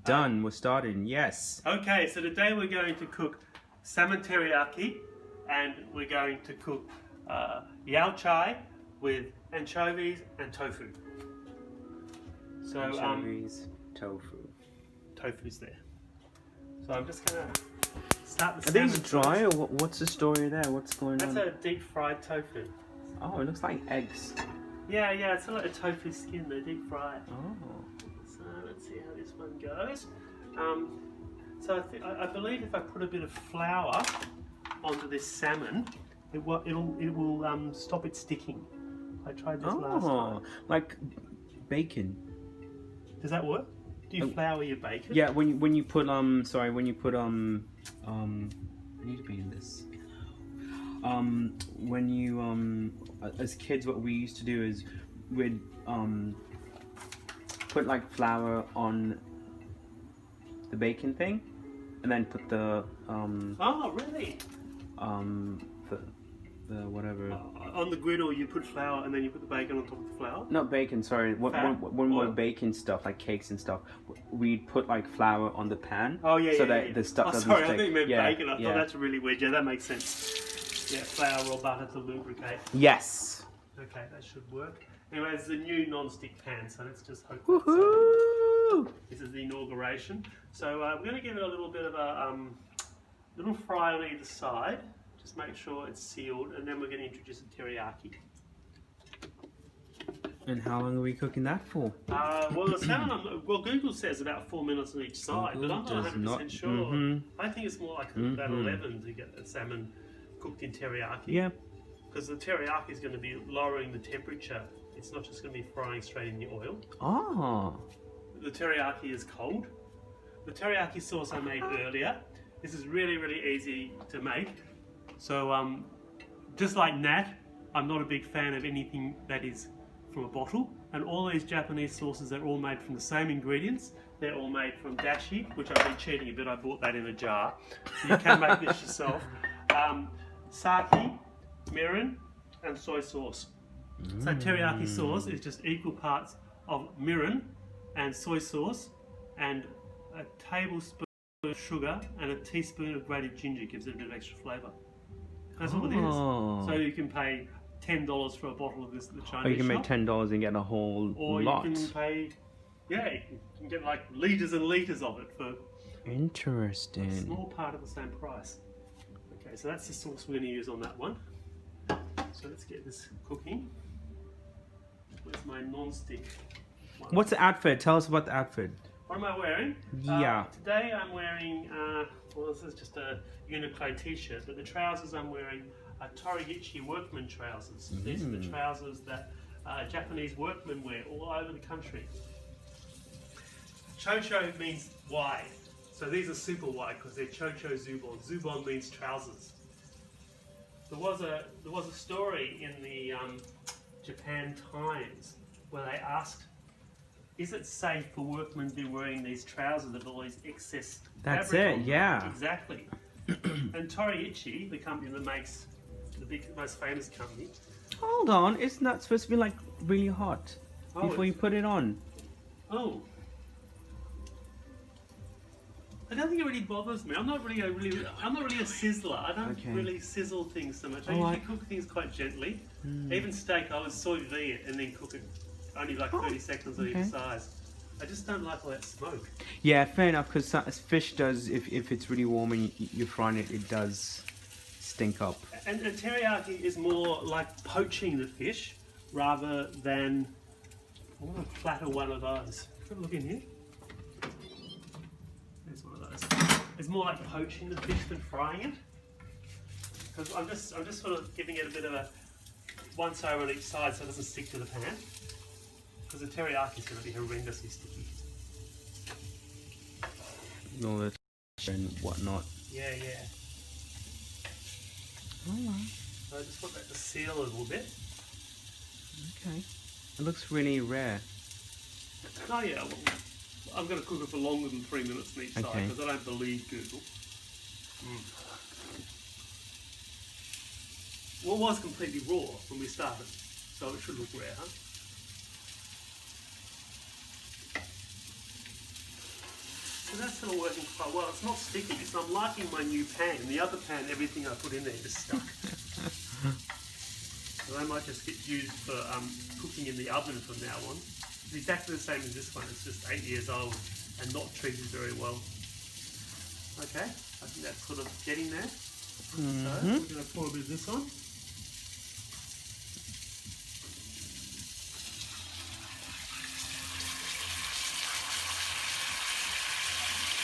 Done. We're starting. Yes. Okay, so today we're going to cook salmon teriyaki, and we're going to cook yao chai with anchovies and tofu. So Anchovies, tofu. Tofu's there. So I'm just gonna start the Are salmon these dry, first. or what's the story there? What's going on? That's a deep fried tofu. Oh, it looks like eggs. Yeah, it's like a tofu skin. They're deep fried. Oh. So let's see how this one goes. So I believe if I put a bit of flour onto this salmon, it will stop it sticking. I tried this last time. Like bacon. Does that work? Do you flour your bacon? Yeah, when you put I need to be in this. When you as kids, what we used to do is we'd put like flour on the bacon thing, and then put the Oh, really? the whatever. On the griddle, you put flour and then you put the bacon on top of the flour? Not bacon, sorry. When we're baking stuff, like cakes and stuff, we'd put like flour on the pan. Oh, yeah, so yeah, that yeah. the stuff doesn't sorry, stick. I think you meant bacon. I yeah. thought that's really weird. Yeah, that makes sense. Yeah, flour or butter to lubricate. Yes. Okay, that should work. Anyway, it's a new non-stick pan, so let's just hope Woohoo! this is the inauguration. So we're going to give it a little bit of a little fry on either side. Just make sure it's sealed, and then we're going to introduce the teriyaki. And how long are we cooking that for? Well, the salmon, Google says about 4 minutes on each side, but I'm not 100% sure. I think it's more like about 11 to get the salmon cooked in teriyaki. Yeah. Because the teriyaki is going to be lowering the temperature. It's not just going to be frying straight in the oil. Oh. The teriyaki is cold. The teriyaki sauce I made earlier. This is really, really easy to make. So just like Nat, I'm not a big fan of anything that is from a bottle. And all these Japanese sauces are all made from the same ingredients. They're all made from dashi, which I've been cheating a bit. I bought that in a jar. So you can make this yourself. Sake, mirin, and soy sauce. So teriyaki sauce is just equal parts of mirin and soy sauce, and a tablespoon of sugar and a teaspoon of grated ginger gives it a bit of extra flavour. That's all it is. So you can pay $10 for a bottle of this at the Chinese shop. Or you can make $10 and get a whole lot. Or you can pay, you can get like litres and litres of it for Interesting. a small part of the same price. Okay, so that's the sauce we're going to use on that one. So let's get this cooking. Where's my non-stick one? What's the outfit? Tell us about the outfit. What am I wearing? Yeah. Today I'm wearing, well, this is just a Uniqlo t-shirt, but the trousers I'm wearing are Teriyaki workman trousers. These are the trousers that Japanese workmen wear all over the country. Chocho means wide. So these are super wide because they're Chocho Zubon. Zubon means trousers. There was a story in the Japan Times where they asked, is it safe for workmen to be wearing these trousers with all these excess That's fabric it, on them? yeah. Exactly. And Teriyaki, the company that makes the most famous company. Hold on, it's not supposed to be like really hot before you put it on. Oh. I don't think it really bothers me. I'm not really a sizzler. I don't really sizzle things so much. I usually cook things quite gently. Even steak, I would sous vide it and then cook it only like 30 seconds on either side. I just don't like all that smoke. Yeah, fair enough, because fish does, if it's really warm and you're frying it, it does stink up. And teriyaki is more like poaching the fish rather than... I want to flatter one of those. Have a look in here. There's one of those. It's more like poaching the fish than frying it. Because I'm just sort of giving it a bit of a once over on each side so it doesn't stick to the pan. Because the teriyaki is going to be horrendously sticky. All the and whatnot. Yeah. Alright. So I just want that to seal a little bit. Okay. It looks really rare. Oh yeah, well, I'm going to cook it for longer than 3 minutes on each side because I don't believe Google. Well, it was completely raw when we started, so it should look rare, huh? that's still working quite well. It's not sticky, so I'm liking my new pan. The other pan, everything I put in there is stuck. So they might just get used for cooking in the oven from now on. It's exactly the same as this one. It's just 8 years old and not treated very well. Okay, I think that's sort of getting there. So we're going to pour a bit of this on.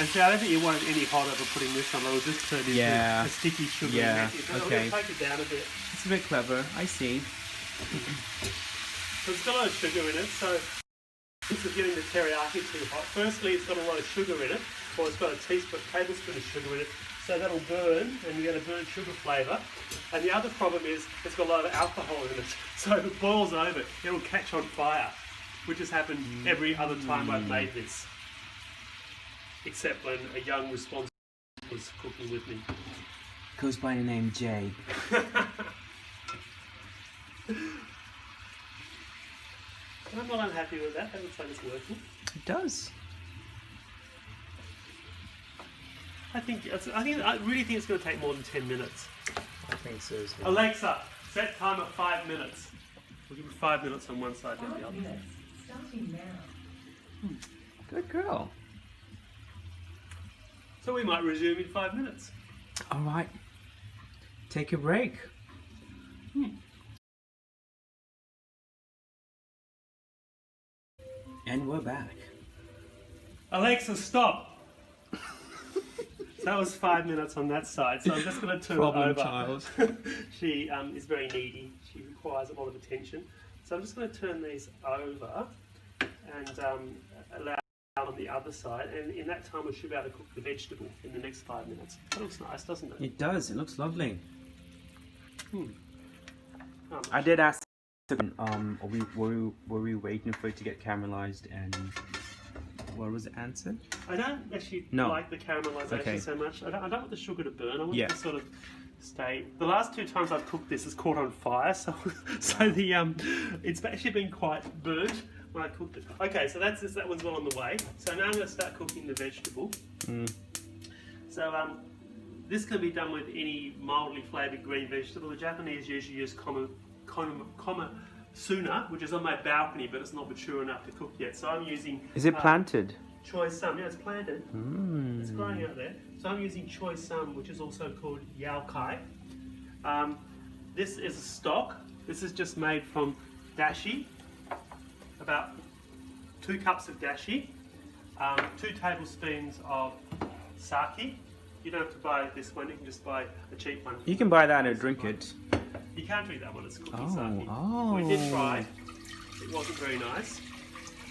And see, I don't think you want it any hotter for putting this on. It'll just turn into a sticky sugar. Yeah, okay. I'm going to take it down a bit. It's a bit clever, I see. So it's got a lot of sugar in it, so this is getting the teriyaki too hot. Firstly, it's got a lot of sugar in it, or it's got a tablespoon of sugar in it, so that'll burn, and you get a burnt sugar flavour. And the other problem is, it's got a lot of alcohol in it, so if it boils over, it'll catch on fire, which has happened every other time I've made this. Except when a young responsible was cooking with me. Goes by the name Jay. I'm not unhappy with that. That looks like it's working. It does. I really think it's going to take more than 10 minutes. I think so as well. Alexa, set timer 5 minutes. We'll give it 5 minutes on one side and the other. Starting now. Good girl. So we might resume in 5 minutes. All right. Take a break. And we're back. Alexa, stop. So that was 5 minutes on that side. So I'm just going to turn it over. Child. She is very needy. She requires a lot of attention. So I'm just going to turn these over and allow on the other side, and in that time we should be able to cook the vegetable in the next 5 minutes. That looks nice, doesn't it? It does. It looks lovely. Oh, I did ask. Were we waiting for it to get caramelized, and what was the answer? I don't actually like the caramelization so much. I don't want the sugar to burn. I want it to sort of stay. The last 2 times I've cooked this, it's caught on fire, so the it's actually been quite burnt when I cooked it. Okay, so that one's well on the way. So now I'm going to start cooking the vegetable. So this can be done with any mildly flavoured green vegetable. The Japanese usually use suna, which is on my balcony, but it's not mature enough to cook yet. So I'm using... Is it planted? Choy Sum, yeah, it's planted. It's growing out there. So I'm using Choy Sum, which is also called Yao Kai. This is a stock. This is just made from dashi. About 2 cups of dashi, 2 tablespoons of sake. You don't have to buy this one, you can just buy a cheap one. You can buy that and drink it. You can't drink that one, it's cooking sake. We did try, it wasn't very nice.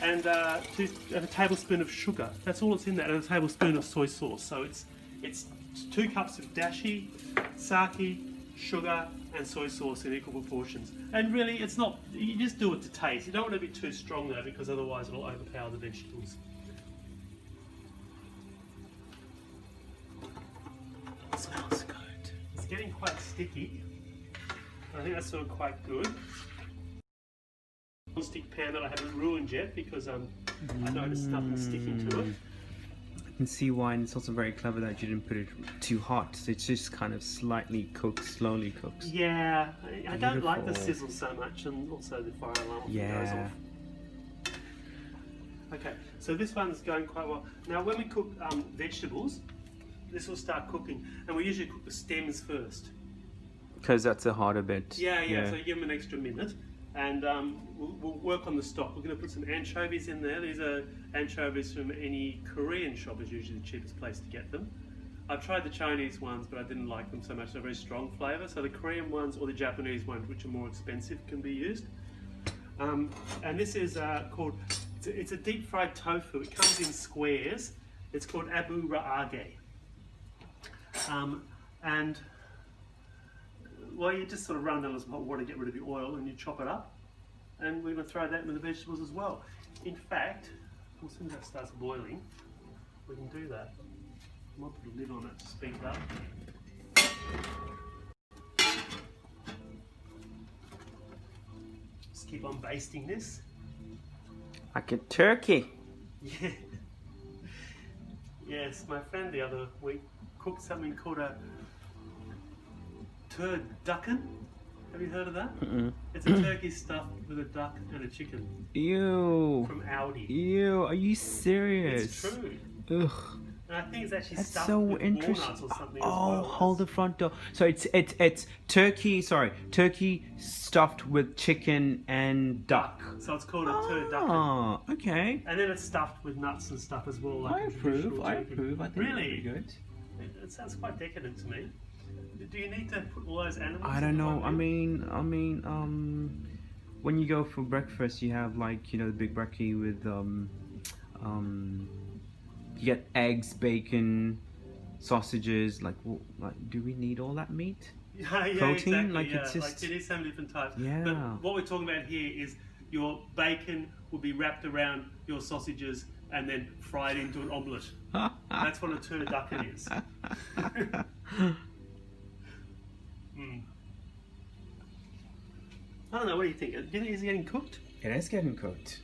And a tablespoon of sugar, that's all that's in that, and a tablespoon of soy sauce. So it's 2 cups of dashi, sake, sugar and soy sauce in equal proportions. And really, it's not, you just do it to taste. You don't want to be too strong though, because otherwise it'll overpower the vegetables. It smells good. It's getting quite sticky. I think that's sort of quite good. Non-stick pan that I haven't ruined yet, because I noticed nothing sticking to it. I can see why, and it's also very clever that you didn't put it too hot. So it's just kind of slightly cooked, slowly cooked. Yeah, I don't like the sizzle so much, and also the fire alarm goes off. Okay, so this one's going quite well. Now when we cook vegetables, this will start cooking, and we usually cook the stems first. Because that's a harder bit. Yeah, so you give them an extra minute. And we'll work on the stock. We're going to put some anchovies in there. These are anchovies from any Korean shop, is usually the cheapest place to get them. I've tried the Chinese ones, but I didn't like them so much. They're very strong flavour. So the Korean ones or the Japanese ones, which are more expensive, can be used. And this is called, it's a deep fried tofu. It comes in squares. It's called abu raage. And well, you just sort of run down some hot water, get rid of the oil, and you chop it up. And we're going to throw that into the vegetables as well. In fact, as soon as that starts boiling, we can do that. I might put a lid on it to speed it up. Just keep on basting this. Like a turkey. Yeah. Yes, my friend the other week cooked something called a turducken. Have you heard of that? Mm-mm. It's a turkey stuffed with a duck and a chicken Ew. from Aldi. Ew. Are you serious? It's true. Ugh. And I think it's actually That's stuffed so with interesting. walnuts or something Oh, as well. hold the front door. So it's turkey. Sorry, turkey stuffed with chicken and duck. So it's called a turducken. Oh, okay. And then it's stuffed with nuts and stuff as well. Like I a approve. traditional I turkey. approve. I think Really? it's pretty good. It sounds quite decadent to me. Do you need to put all those animals? I don't into know. one meal? When you go for breakfast, you have like the big brekkie with you get eggs, bacon, sausages. Like, do we need all that meat? Yeah, Protein? exactly. Like, yeah. it's just- like it is so many different types. Yeah. But what we're talking about here is your bacon will be wrapped around your sausages and then fried into an omelette. That's what a turducken is. Mm. I don't know. What do you think? Do you think it's getting cooked? It is getting cooked.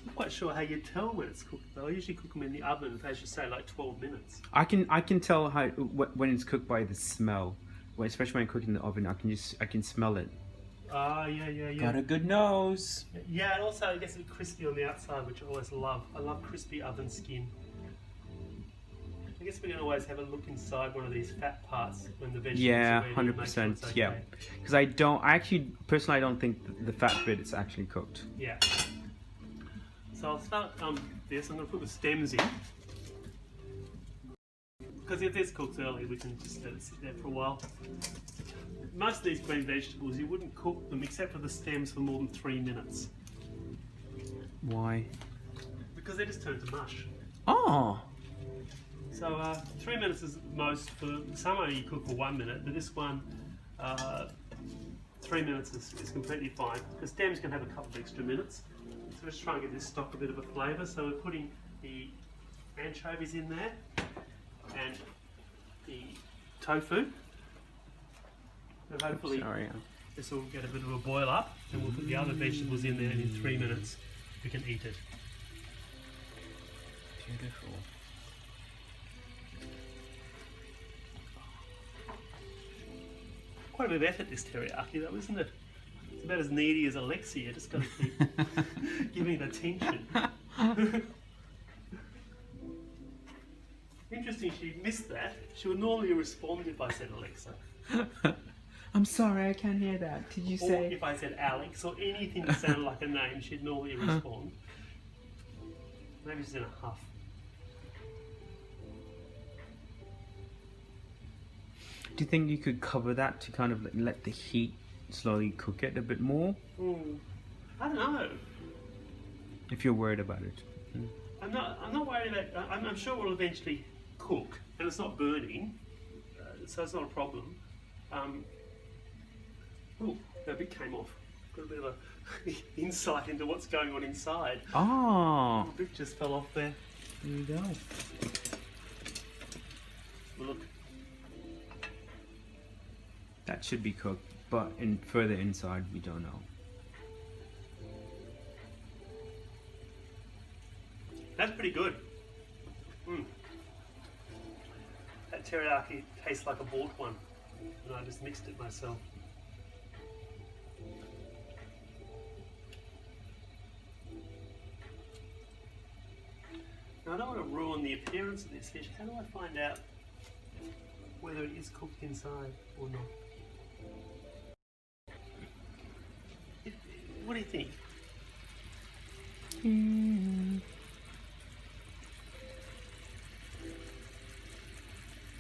I'm not quite sure how you tell when it's cooked though. I usually cook them in the oven, as you say, like 12 minutes. I can tell when it's cooked by the smell. Well, especially when I cook in the oven, I can smell it. Ah, yeah. Got a good nose. Yeah, and also it gets a bit crispy on the outside, which I always love. I love crispy oven skin. I guess we can always have a look inside one of these fat parts when the vegetables Yeah, are ready and make sure 100%. it's okay. Yeah, because I personally don't think the fat bit is actually cooked. Yeah. So I'll start this. I'm going to put the stems in. Because if this cooks early, we can just let it sit there for a while. Most of these green vegetables, you wouldn't cook them except for the stems for more than 3 minutes. Why? Because they just turn to mush. Oh. So 3 minutes is most. For some you cook for 1 minute, but this one 3 minutes is completely fine. The stems can have a couple of extra minutes. So let's try and get this stock a bit of a flavour. So we're putting the anchovies in there and the tofu. And hopefully this will get a bit of a boil up, and we'll put the other vegetables in there, and in 3 minutes we can eat it. Beautiful. Quite a bit of effort, this teriyaki, though, isn't it? It's about as needy as Alexia. Just got to keep giving it attention. Interesting, she missed that. She would normally respond if I said Alexa, I'm sorry, I can't hear that. Did you or say? if I said Alex, or anything that sounded like a name, she'd normally respond. Maybe she's in a huff. Do you think you could cover that to kind of let the heat slowly cook it a bit more? I don't know. If you're worried about it. I'm not worried about. I'm sure it will eventually cook, and it's not burning, so it's not a problem. Oh, that bit came off. Got a bit of a insight into what's going on inside. Oh, The bit just fell off there. there you go. Well, look, That should be cooked, but further inside, we don't know. that's pretty good. That teriyaki tastes like a bought one, and I just mixed it myself. Now, I don't want to ruin the appearance of this fish. How do I find out whether it is cooked inside or not? What do you think?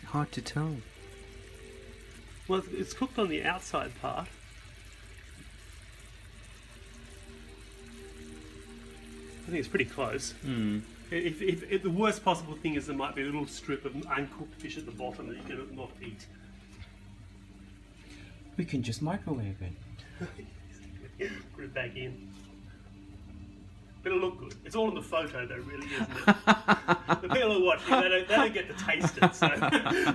Hard to tell. Well, it's cooked on the outside part. I think it's pretty close. If the worst possible thing is there might be a little strip of uncooked fish at the bottom that you can not eat. We can just microwave it. Put it back in. But it'll look good. It's all in the photo though, really, isn't it? The people who watch it, they don't get to taste it, so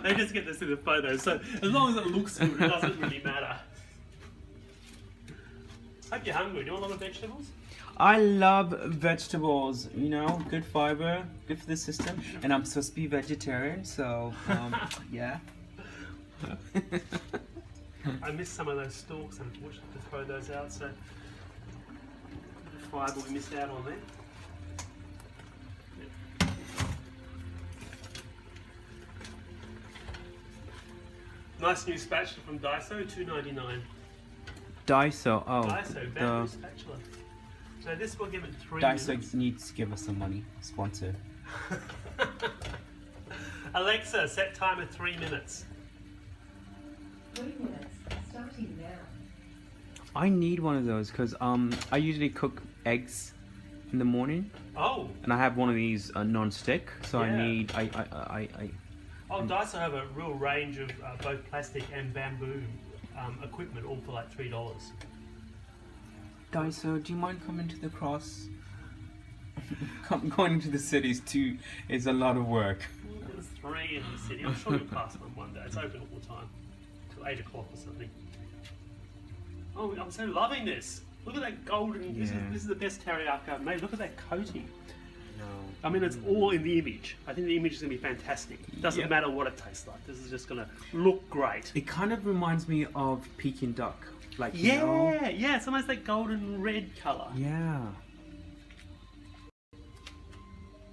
they just get to see the photo. So as long as it looks good, it doesn't really matter. Hope you're hungry. Do you want a lot of vegetables? I love vegetables, you know, good fiber, good for the system. And I'm supposed to be vegetarian, so yeah. I missed some of those stalks, unfortunately, to throw those out, so the fibre we missed out on there. Nice new spatula from Daiso, $2.99. Daiso, oh. Daiso, bamboo spatula. So this will give it 3 Daiso minutes. needs to give us some money, sponsor. Alexa, set timer 3 minutes. 3 minutes. Starting now. I need one of those because I usually cook eggs in the morning, Oh, and I have one of these non-stick, so Yeah. I need Daiso have a real range of both plastic and bamboo equipment, all for like $3. Daiso, do you mind coming to the cross? Going into the cities too is a lot of work. There's 3 in the city. I'm sure you'll pass one day. It's open all the time till 8 o'clock or something. Oh, I'm so loving this. Look at that golden. This Yeah. is the best teriyaki I've made. Look at that coating. No. I mean, it's all in the image. I think the image is going to be fantastic. It doesn't Yep. matter what it tastes like. This is just going to look great. It kind of reminds me of Peking duck, like you know? Yeah, it's almost that golden red colour. Yeah.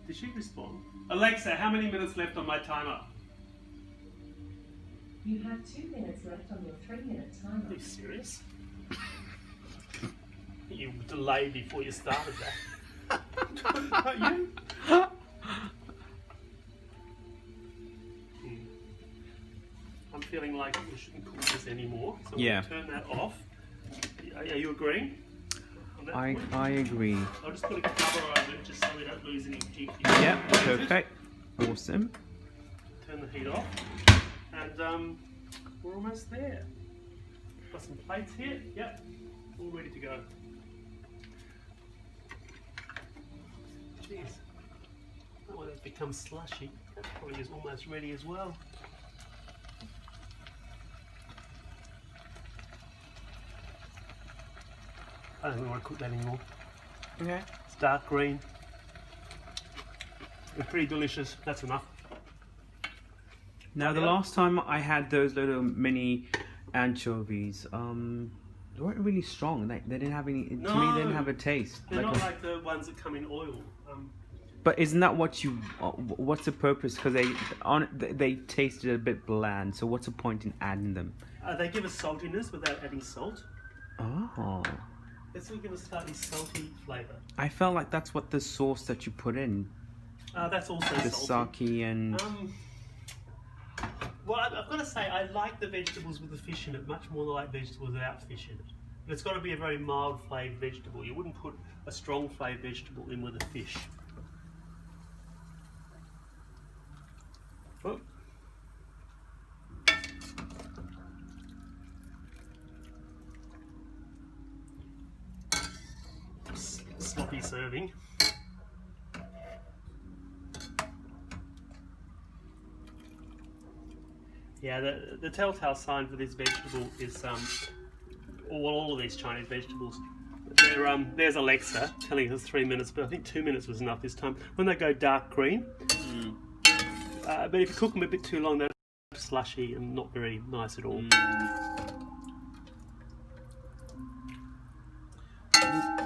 Did she respond? Alexa, how many minutes left on my timer? You have 2 minutes left on your 3-minute timer. Are you serious? You delayed before you started that. Are you? I'm feeling like we shouldn't cook this anymore, so Yeah. we'll turn that off. Are you agreeing? on that point? I agree. I'll just put a cover over it just so we don't lose any heat. Yeah, perfect. Awesome. Turn the heat off, and we're almost there. Got some plates here. Yep, all ready to go. Jeez, oh, well, that's become slushy. That probably is almost ready as well. I don't think we want to cook that anymore. Okay. It's dark green. It's pretty delicious. That's enough. Now the Yeah. last time I had those little mini anchovies, they weren't really strong. They didn't have any. To me, they didn't No. have a taste. They're Like not a- like the ones that come in oil. But isn't that what you? What's the purpose? Because they tasted a bit bland. So what's the point in adding them? They give us saltiness without adding salt. Oh, This will give us slightly salty flavour. I felt like that's what the sauce that you put in, That's also the salty. sake and. Well, I've got to say, I like the vegetables with the fish in it much more than I like vegetables without fish in it. But it's got to be a very mild flavoured vegetable. You wouldn't put a strong flavoured vegetable in with a fish. Oh. Sloppy serving. Yeah, the telltale sign for this vegetable is all of these Chinese vegetables. There's Alexa telling us 3 minutes, but I think 2 minutes was enough this time. When they go dark green, but if you cook them a bit too long, they're slushy and not very nice at all.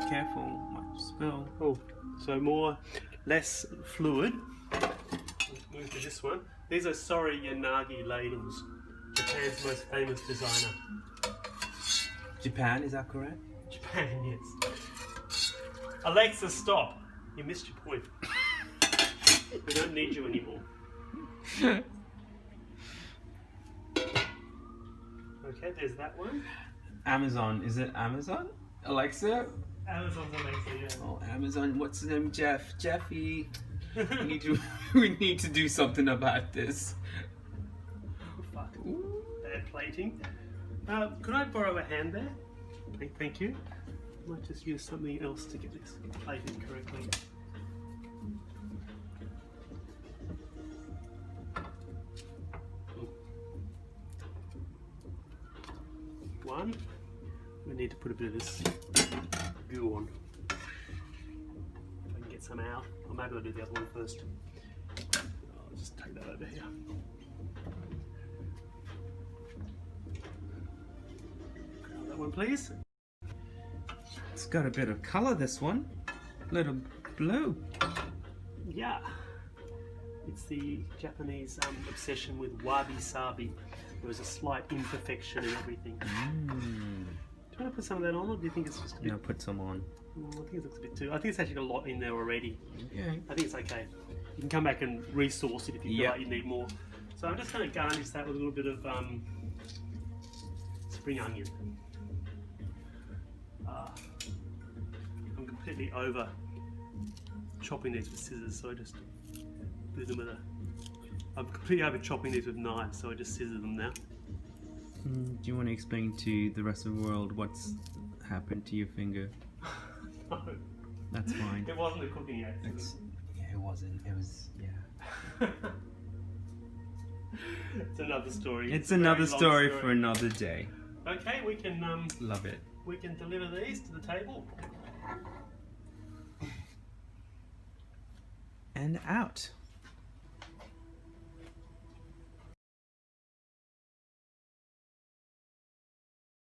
Careful, might spill. Oh, so less fluid. Let's move to this one. These are Sori Yanagi ladles, Japan's most famous designer. Japan, is that correct? Japan, yes. Alexa, stop. You missed your point. We don't need you anymore. Okay, there's that one. Amazon, is it Amazon? Alexa? Amazon's Alexa, yeah. Oh, Amazon, what's his name? Jeffy. We need to do something about this. Oh, fuck. Bad plating. Could I borrow a hand there? Thank you. I might just use something else to get this plated correctly. One. We need to put a bit of this goo on. get some out. Or maybe I'll do the other one first. I'll just take that over here. Grab that one, please. It's got a bit of color, this one. Little blue. Yeah. It's the Japanese obsession with wabi-sabi. There was a slight imperfection in everything. Do you want to put some of that on, or do you think it's just a bit... No, put some on. I think it looks a bit too... I think it's actually got a lot in there already. Yeah. I think it's okay. You can come back and resource it if you feel Yep. like you need more. So I'm just going to garnish that with a little bit of spring onion. I'm completely over chopping these with scissors, so I just do them with a... I'm completely over chopping these with knives, so I just scissor them now. Do you want to explain to the rest of the world what's happened to your finger? No, That's fine. it wasn't a cooking accident. Yeah, it wasn't. It was, yeah. It's another story. It's a very another long story for another day. Okay, we can Love it. we can deliver these to the table. And out.